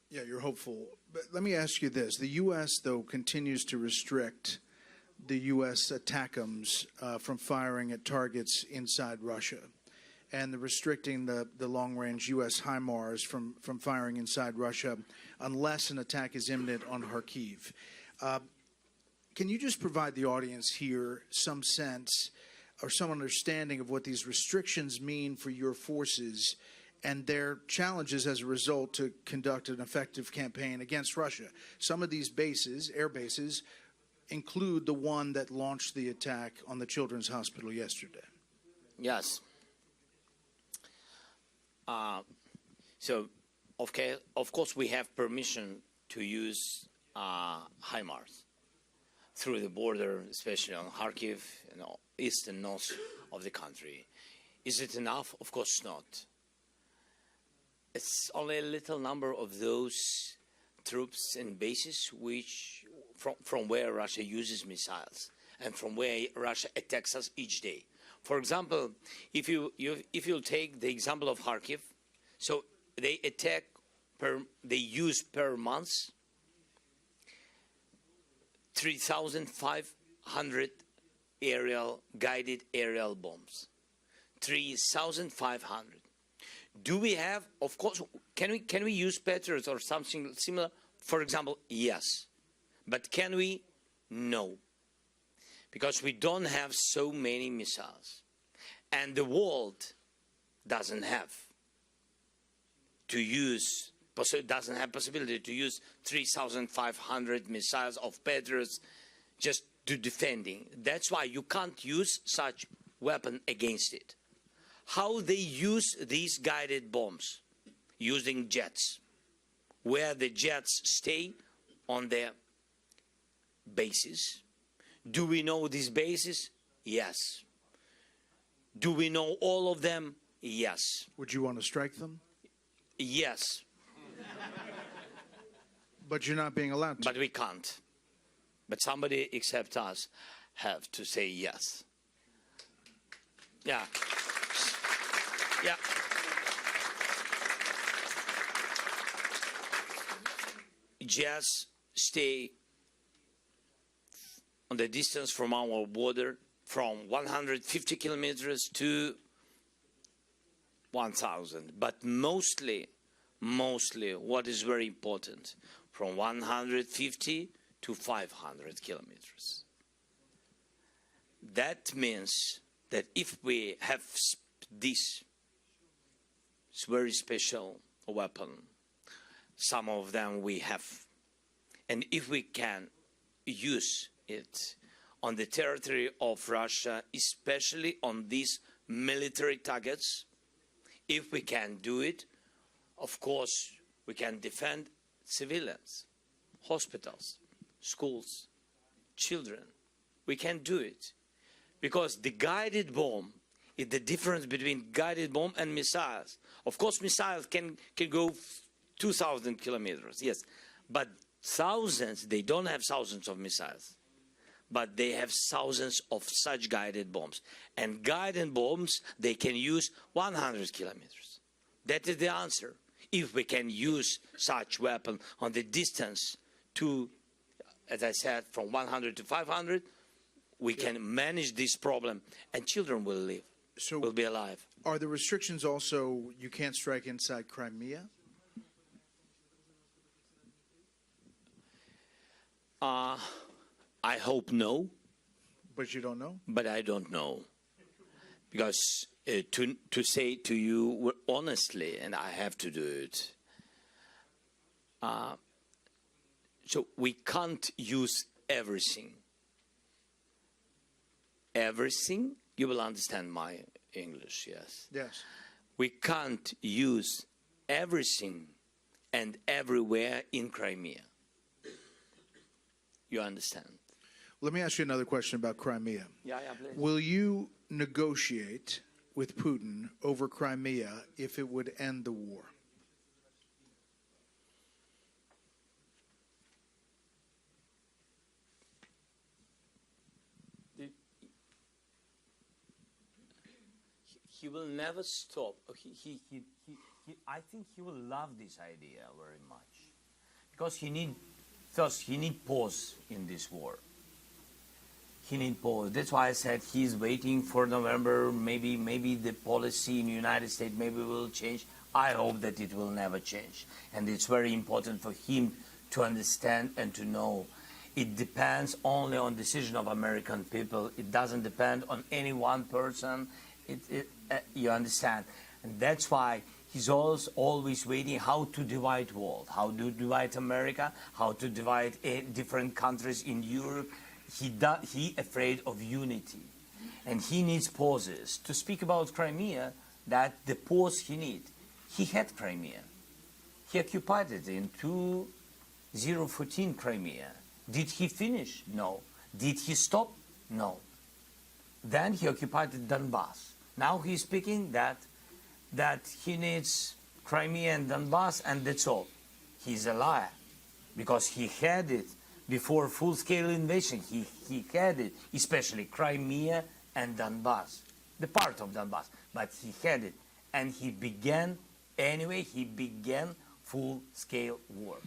yeah, you're hopeful. But let me ask you this. The U.S., though, continues to restrict the U.S. ATACMS from firing at targets inside Russia, and restricting the long-range U.S. HIMARS from firing inside Russia unless an attack is imminent on Kharkiv. Can you just provide the audience here some sense or some understanding of what these restrictions mean for your forces and their challenges as a result to conduct an effective campaign against Russia? Some of these bases, air bases, include the one that launched the attack on the Children's Hospital yesterday. Yes. So, of course, we have permission to use HIMARS through the border, especially on Kharkiv, east and north of the country. Is it enough? Of course not. It's only a little number of those troops and bases which, from where Russia uses missiles and from where Russia attacks us each day. For example, if you take the example of Kharkiv, so they use per month 3,500 guided aerial bombs. 3,500. Do we have, of course, can we use Patriots or something similar? For example, yes. But can we? No. Because we don't have so many missiles. And the world doesn't have possibility to use 3,500 missiles of Patriots just to defending. That's why you can't use such weapon against it. How they use these guided bombs? Using jets, where the jets stay on their bases. Do we know these bases? Yes. Do we know all of them? Yes. Would you want to strike them? Yes. But you're not being allowed to. But we can't. But somebody except us have to say yes. Yeah. Yeah. Just stay on the distance from our border from 150 kilometers to 1,000. But mostly what is very important, from 150 to 500 kilometers. That means that if we have this very special weapon, some of them we have, and if we can use it on the territory of Russia, especially on these military targets, if we can do it, of course, we can defend civilians, hospitals, schools, children. We can do it. Because the guided bomb is the difference between guided bomb and missiles. Of course, missiles can go 2,000 kilometers, yes. But thousands, they don't have thousands of missiles. But they have thousands of such guided bombs. And guided bombs, they can use 100 kilometers. That is the answer. If we can use such weapon on the distance to, as I said, from 100 to 500, we can manage this problem, and children will live, will be alive. Are the restrictions also, you can't strike inside Crimea? I hope no. But you don't know? But I don't know. Because to say to you honestly, and I have to do it, so we can't use everything. Everything, you will understand my English, yes? Yes. We can't use everything and everywhere in Crimea. You understand? Let me ask you another question about Crimea. Yeah, please. Will you negotiate with Putin over Crimea if it would end the war? He will never stop. I think he will love this idea very much. Because he need pause in this war. He need pause. That's why I said he's waiting for November. Maybe the policy in the United States maybe will change. I hope that it will never change. And it's very important for him to understand and to know it depends only on decision of American people. It doesn't depend on any one person. You understand? And that's why he's always waiting how to divide world, how to divide America, how to divide different countries in Europe. He afraid of unity, and he needs pauses. To speak about Crimea, that the pause he need. He had Crimea. He occupied it in 2014 Crimea. Did he finish? No. Did he stop? No. Then he occupied Donbass. Now he's speaking that he needs Crimea and Donbass, and that's all. He's a liar, because he had it before full-scale invasion. He had it, especially Crimea and Donbass, the part of Donbass. But he had it, and he began full-scale war.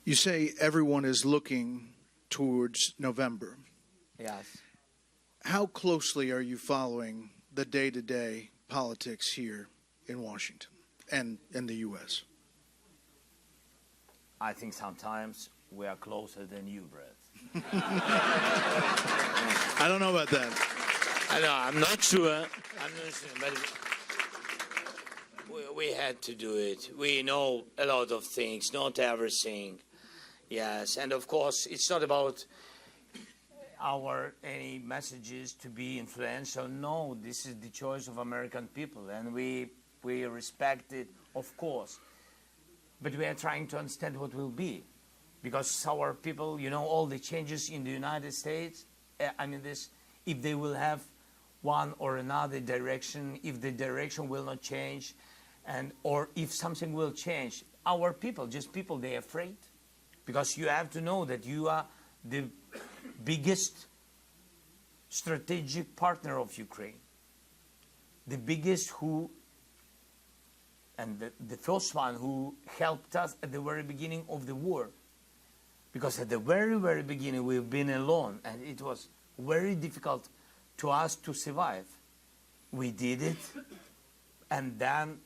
You say everyone is looking towards November. Yes. How closely are you following the day-to-day politics here in Washington and in the U.S.? I think sometimes we are closer than you, Brett. I don't know about that. I know, I'm not sure, but we had to do it. We know a lot of things, not everything. Yes, and of course, it's not about any messages to be influential. No, this is the choice of American people, and we respect it, of course. But we are trying to understand what will be, because our people, all the changes in the United States. If they will have one or another direction, if the direction will not change, or if something will change, our people, they're afraid, because you have to know that you are the biggest strategic partner of Ukraine, the biggest the first one who helped us at the very beginning of the war. Because at the very, very beginning we've been alone, and it was very difficult to us to survive. We did it, and then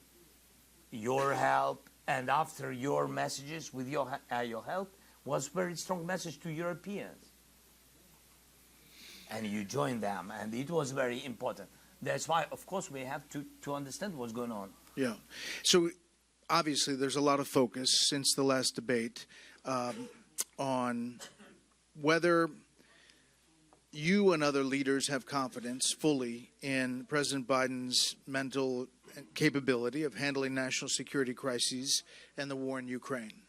your help, and after your messages with your help, was very strong message to Europeans. And you joined them, and it was very important. That's why, of course, we have to understand what's going on. Yeah. So, obviously, there's a lot of focus since the last debate on whether you and other leaders have confidence fully in President Biden's mental capability of handling national security crises and the war in Ukraine.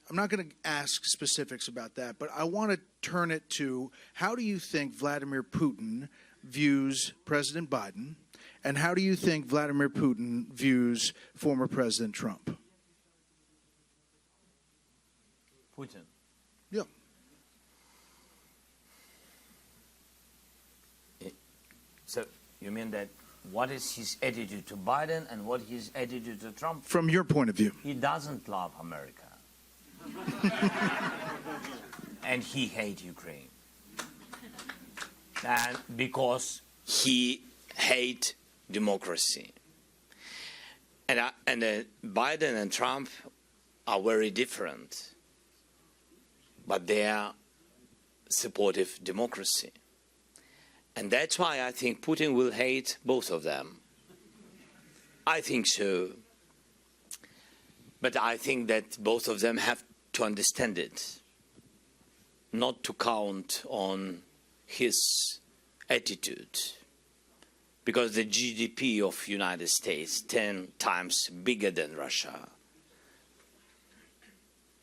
I'm not going to ask specifics about that, but I want to turn it to, how do you think Vladimir Putin views President Biden, and how do you think Vladimir Putin views former President Trump? Putin. Yeah. So you mean that what is his attitude to Biden and what his attitude to Trump? From your point of view. He doesn't love America. And he hates Ukraine. And because he hates democracy. And Biden and Trump are very different. But they are supportive democracy. And that's why I think Putin will hate both of them. I think so. But I think that both of them have to understand it, not to count on his attitude. Because the GDP of United States 10 times bigger than Russia.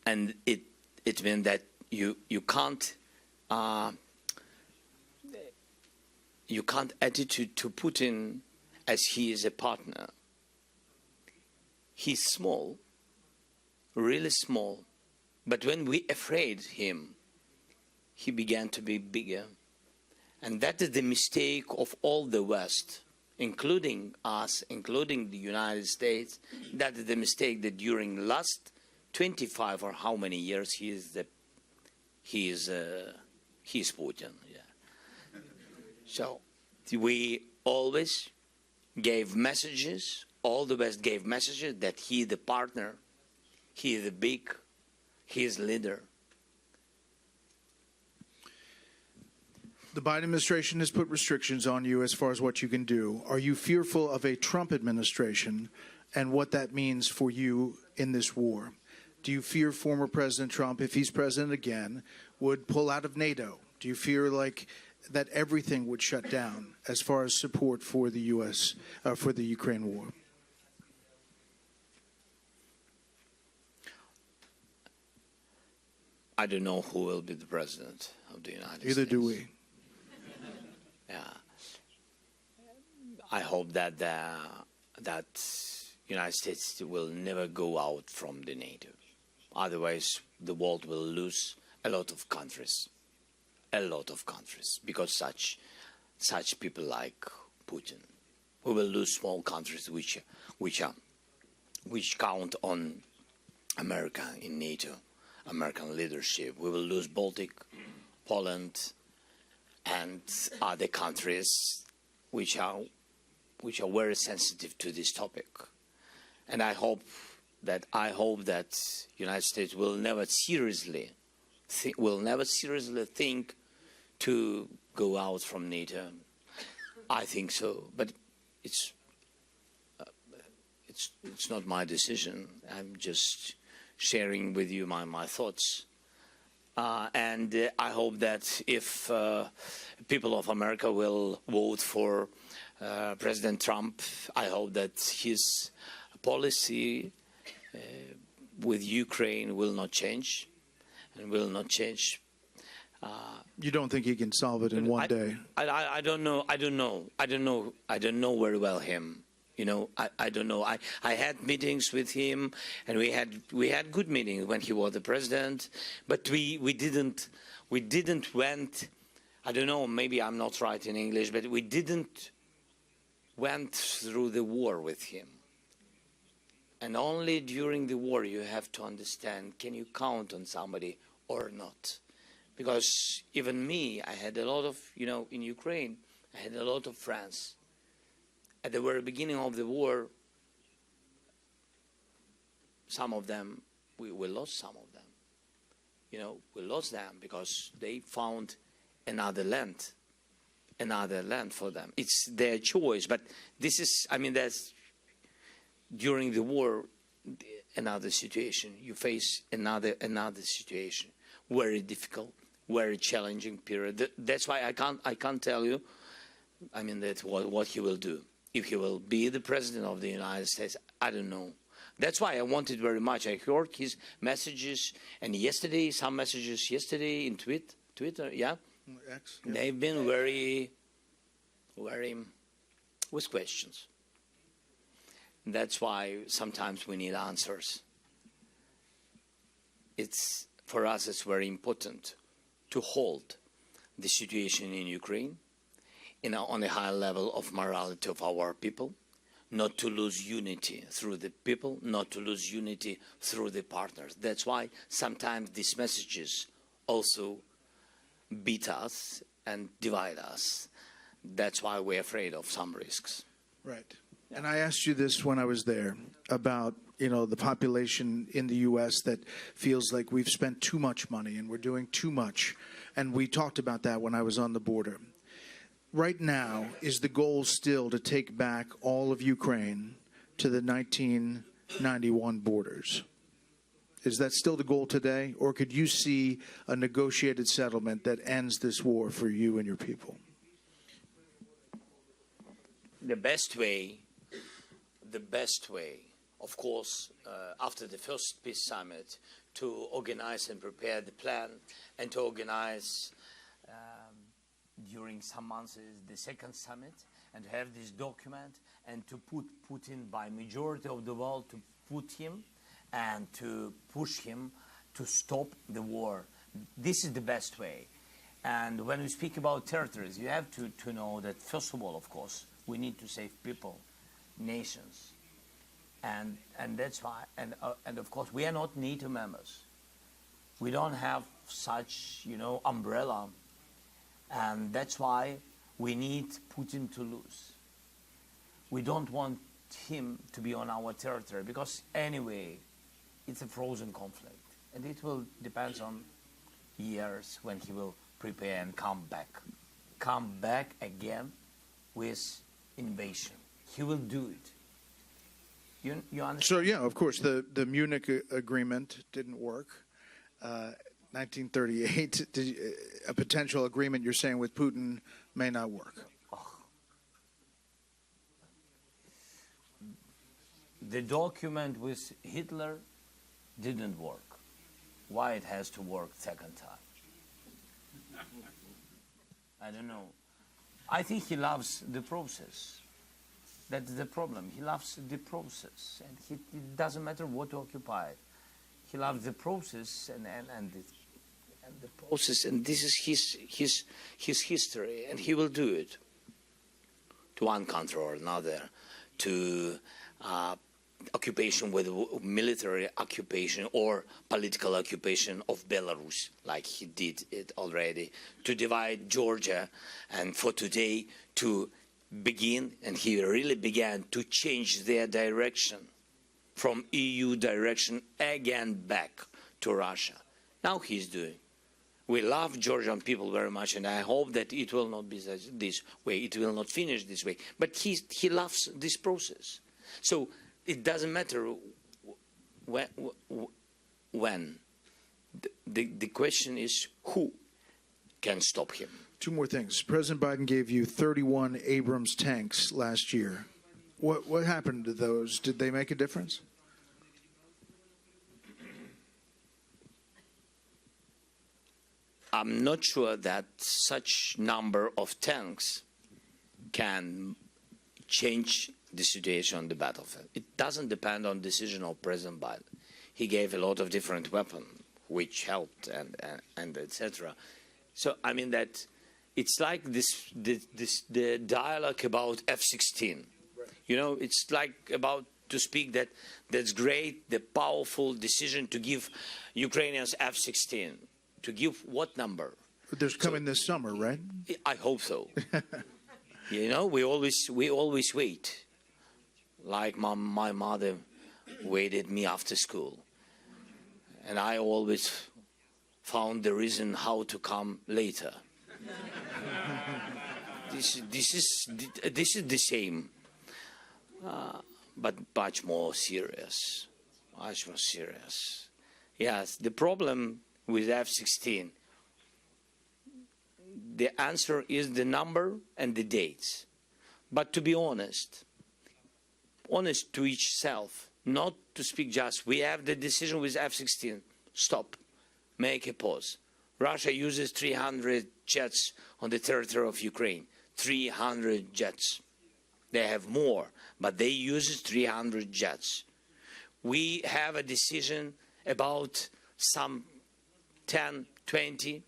And it means that you can't attitude to Putin as he is a partner. He's small, really small, but when we afraid him, he began to be bigger. And that is the mistake of all the West, including us, including the United States. That is the mistake that during last 25 or how many years he is Putin. Yeah. So we always gave messages, all the West gave messages that he is the partner, he is the big, he is leader. The Biden administration has put restrictions on you as far as what you can do. Are you fearful of a Trump administration and what that means for you in this war? Do you fear former President Trump, if he's president again, would pull out of NATO? Do you fear like that everything would shut down as far as support for the U.S., for the Ukraine war? I don't know who will be the president of the United States. Either do we. Yeah, I hope that that United States will never go out from the NATO. Otherwise, the world will lose a lot of countries, because such people like Putin. We will lose small countries which count on America in NATO, American leadership. We will lose Baltic, Poland, and other countries which are very sensitive to this topic. And I hope that United States will never seriously think to go out from NATO. I think so, but it's not my decision. I'm just sharing with you my thoughts. And I hope that if people of America will vote for President Trump, I hope that his policy with Ukraine will not change, and will not change. You don't think he can solve it in one day? I don't know. I don't know very well him. You know, I don't know. I had meetings with him, and we had good meetings when he was the president. But we didn't went. I don't know. Maybe I'm not right in English, but we didn't went through the war with him. And only during the war you have to understand: can you count on somebody or not? Because even me, I had a lot of, in Ukraine, I had a lot of friends. At the very beginning of the war, some of them, we lost some of them. We lost them because they found another land for them. It's their choice, but this is, that's during the war, another situation. You face another situation, very difficult, very challenging period. That's why I can't tell you, that what he will do. If he will be the president of the United States, I don't know. That's why I wanted very much. I heard his messages, and some messages yesterday in Twitter, yeah? X, yeah. They've been very, very, with questions. That's why sometimes we need answers. For us, it's very important to hold the situation in Ukraine on a high level of morality of our people, not to lose unity through the people, not to lose unity through the partners. That's why sometimes these messages also beat us and divide us. That's why we're afraid of some risks. Right. Yeah. And I asked you this when I was there about, the population in the U.S. that feels like we've spent too much money and we're doing too much And we talked about that when I was on the border. Right now, is the goal still to take back all of Ukraine to the 1991 borders? Is that still the goal today? Or could you see a negotiated settlement that ends this war for you and your people? The best way, of course, after the first peace summit, to organize and prepare the plan, and to organize during some months the second summit, and to have this document, and to put Putin by majority of the world, to put him and to push him to stop the war. This is the best way. And when we speak about territories, you have to know that, first of all, of course, we need to save people, nations. And that's why, and of course, we are not NATO members. We don't have such, umbrella. And that's why we need Putin to lose. We don't want him to be on our territory, because anyway, it's a frozen conflict. And it will depend on years when he will prepare and come back again with invasion. He will do it. You understand? So, yeah, of course, the Munich agreement didn't work. 1938, a potential agreement, you're saying, with Putin may not work. The document with Hitler didn't work. Why it has to work second time? I don't know. I think he loves the process. That's the problem. He loves the process, and it doesn't matter what occupied. He loves the process and the process, and this is his history, and he will do it to one country or another, to occupation with military occupation or political occupation of Belarus, like he did it already, to divide Georgia, and for today to begin, and he really began to change their direction from EU direction again back to Russia. Now he's doing. We love Georgian people very much, and I hope that it will not be this way, it will not finish this way. But he loves this process. So it doesn't matter when. The question is who can stop him. Two more things. President Biden gave you 31 Abrams tanks last year. What happened to those? Did they make a difference? I'm not sure that such number of tanks can change the situation on the battlefield. It doesn't depend on decision of President Biden. He gave a lot of different weapons, which helped, and etc. So I mean that it's like the dialogue about F-16. Right. You know, it's like about to speak that's great, the powerful decision to give Ukrainians F-16. To give what number? There's coming this summer, right? I hope so. You know, we always wait. Like my mother waited me after school, and I always found the reason how to come later. This is the same, but much more serious. Much more serious. Yes, the problem with F-16, the answer is the number and the dates. But to be honest to each self, not to speak just, we have the decision with F-16, stop, make a pause. Russia uses 300 jets on the territory of Ukraine, 300 jets. They have more, but they use 300 jets. We have a decision about some 10, 20,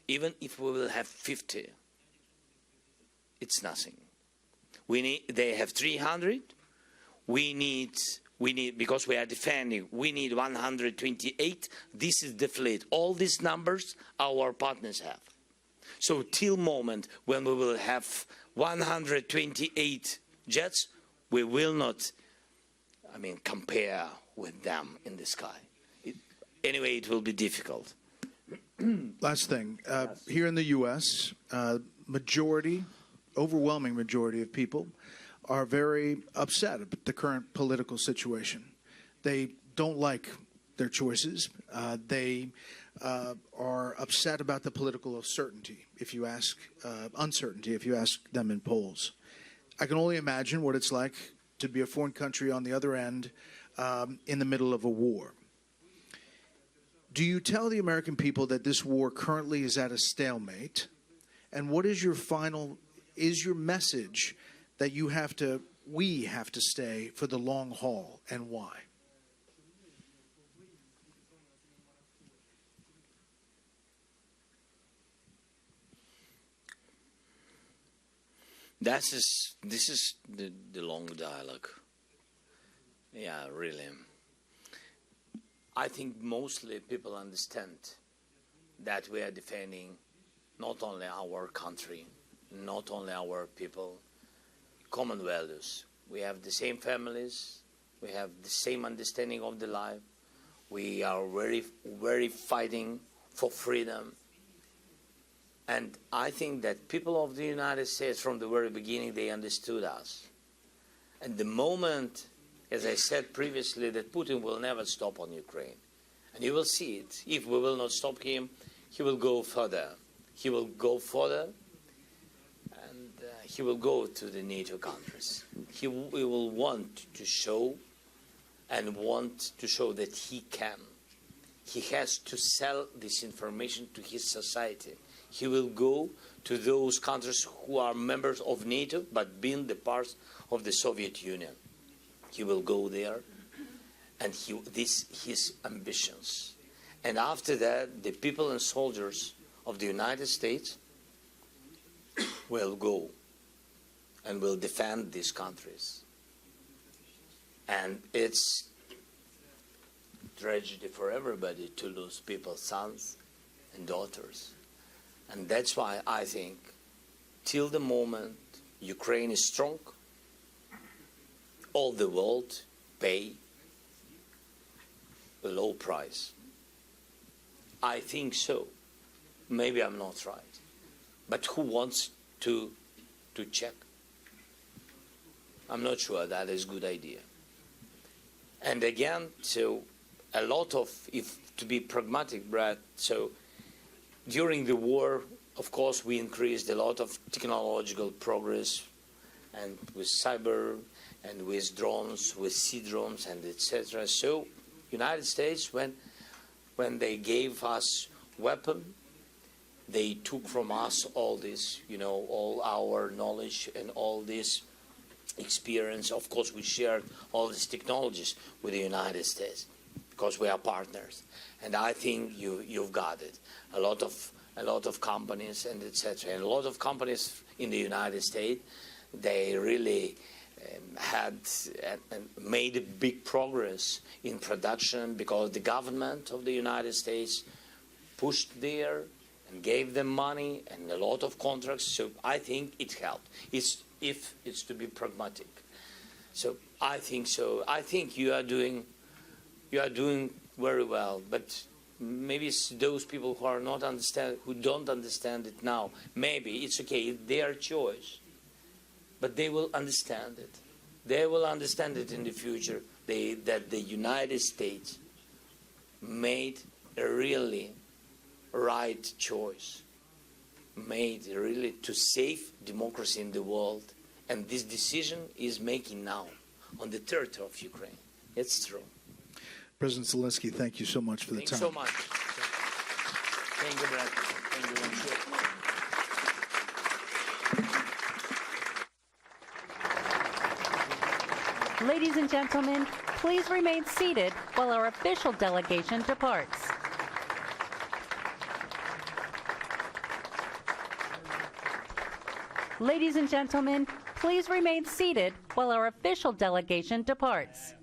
even if we will have 50, it's nothing. They have 300. We need, because we are defending, we need 128. This is the fleet. All these numbers our partners have. So till moment when we will have 128 jets, we will not, compare with them in the sky. Anyway, it will be difficult. Last thing. Here in the U.S., overwhelming majority of people are very upset about the current political situation. They don't like their choices. They are upset about the political uncertainty, if you ask them in polls. I can only imagine what it's like to be a foreign country on the other end in the middle of a war. Do you tell the American people that this war currently is at a stalemate? And what is your message that we have to stay for the long haul, and why? This is the long dialogue. Yeah, really. I think mostly people understand that we are defending not only our country, not only our people, common values. We have the same families, we have the same understanding of the life. We are very, very fighting for freedom. And I think that people of the United States from the very beginning, they understood us. And the moment, as I said previously, that Putin will never stop on Ukraine. And you will see it. If we will not stop him, he will go further. He will go further, and he will go to the NATO countries. He will want to show that he can. He has to sell this information to his society. He will go to those countries who are members of NATO but being the part of the Soviet Union. He will go there, and his ambitions. And after that, the people and soldiers of the United States will go and will defend these countries. And it's tragedy for everybody to lose people's sons and daughters. And that's why I think till the moment Ukraine is strong, all the world pay a low price. I think so. Maybe I'm not right. But who wants to check? I'm not sure that is a good idea. And again, so a lot of, if to be pragmatic, Brad, so during the war, of course, we increased a lot of technological progress, and with cyber, and with drones, with sea drones, and etc. So, United States, when they gave us weapon, they took from us all this, all our knowledge and all this experience. Of course, we shared all these technologies with the United States because we are partners. And I think you've got it. A lot of companies and etc. And a lot of companies in the United States, they really had made a big progress in production because the government of the United States pushed there and gave them money and a lot of contracts. So I think it helped. If it's to be pragmatic. So I think so. I think you are doing very well, but maybe it's those people who don't understand it now. Maybe it's okay, it's their choice, but they will understand it. They will understand it in the future. That the United States made a really right choice, made really to save democracy in the world, and this decision is making now on the territory of Ukraine. It's true. President Zelensky, thank you so much for the time. Thanks so much. Thank you, Brad. Thank you. Ladies and gentlemen, please remain seated while our official delegation departs. Ladies and gentlemen, please remain seated while our official delegation departs.